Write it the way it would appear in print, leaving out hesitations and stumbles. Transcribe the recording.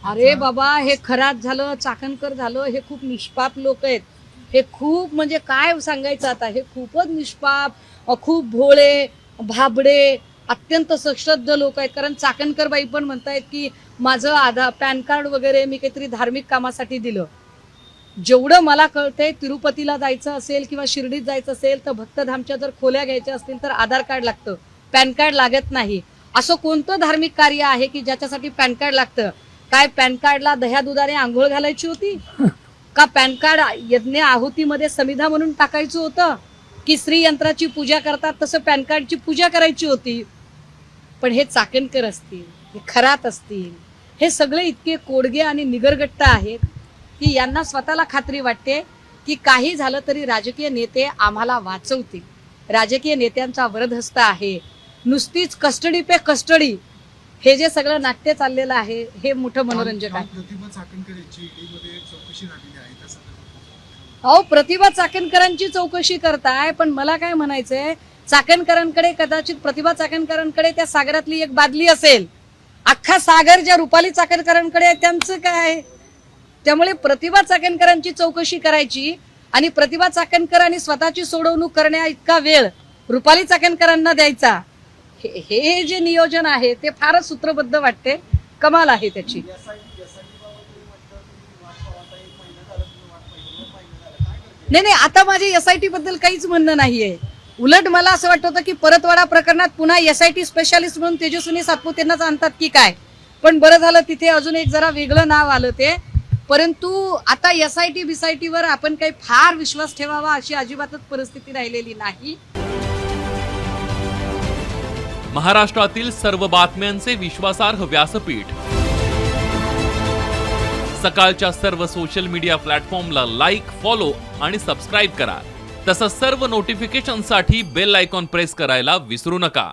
अरे बाबा, हे खरात झालं, चाकणकर झालं, हे खूप निष्पाप लोक आहेत. हे खूप म्हणजे काय सांगायचं आता, हे खूपच निष्पाप, खूप भोळे, भाबडे, अत्यंत सश्रद्ध लोक आहेत. कारण चाकणकर बाई पण म्हणतायत की माझं आधार पॅन कार्ड वगैरे मी काहीतरी धार्मिक कामासाठी दिलं. जेवढं मला कळतंय, तिरुपतीला जायचं असेल किंवा शिर्डीत जायचं असेल तर भक्तधामच्या जर खोल्या घ्यायच्या असतील तर आधार कार्ड लागतं, पॅन कार्ड लागत नाही. असं कोणतं धार्मिक कार्य आहे की ज्याच्यासाठी पॅन कार्ड लागतं? काय पॅन कार्डला दह्या दुधाने आंघोळ घालायची होती का? पॅन कार्ड यज्ञ आहुतीमध्ये समिधा म्हणून टाकायचं होतं की श्रीयंत्राची पूजा करतात तसं पॅन कार्डची पूजा करायची होती? पण हे चाकणकर असतील, हे खरात असतील, हे सगळे इतके कोडगे आणि निगरगट्ट आहेत की यांना स्वतःला खात्री वाटते की काही झालं तरी राजकीय नेते आम्हाला वाचवतील. राजकीय नेत्यांचा वरदहस्त आहे. नुसतीच कस्टडी पे कस्टडी, हे जे सगळं नाट्य चाललेलं आहे हे मोठं मनोरंजक आहे. प्रतिभा चाकणकर यांची ईडीमध्ये चौकशी झालेली आहे तसं. अहो, प्रतिभा चाकणकरांची चौकशी करताय, पण मला काय म्हणायचंय, चाकणकरांकडे कदाचित प्रतिभा चाकणकरांकडे त्या सागरातली एक बादली असेल. अख्खा सागर ज्या रुपाली चाकणकरांकडे आहे त्यांचं काय? त्यामुळे प्रतिभा चाकणकरांची चौकशी करायची आणि प्रतिभा चाकणकरांनी स्वतःची सोडवणूक करण्या इतका वेळ रुपाली चाकणकरांना द्यायचा, हे जे नियोजन आहे ते फारच सूत्रबद्ध वाटते. कमाल आहे त्याची. नाही, आता माझे SIT बद्दल काहीच म्हणणं नाहीये. उलट मला असं वाटत होतं की परतवाडा प्रकरणात पुन्हा SIT स्पेशालिस्ट म्हणून तेजस्विनी सातपुतेंनाच आणतात की काय. पण बरं झालं तिथे अजून एक जरा वेगळं नाव आलं ते. परंतु आता SIT वर आपण काही फार विश्वास ठेवावा अशी अजिबातच परिस्थिती राहिलेली नाही. महाराष्ट्रातील सर्व बातम्यांचे विश्वासार्ह व्यासपीठ. सकाळच्या सर्व सोशल मीडिया प्लॅटफॉर्मला लाईक, फॉलो आणि सबस्क्राईब करा. तसंच सर्व नोटिफिकेशनसाठी बेल आयकॉन प्रेस करायला विसरू नका.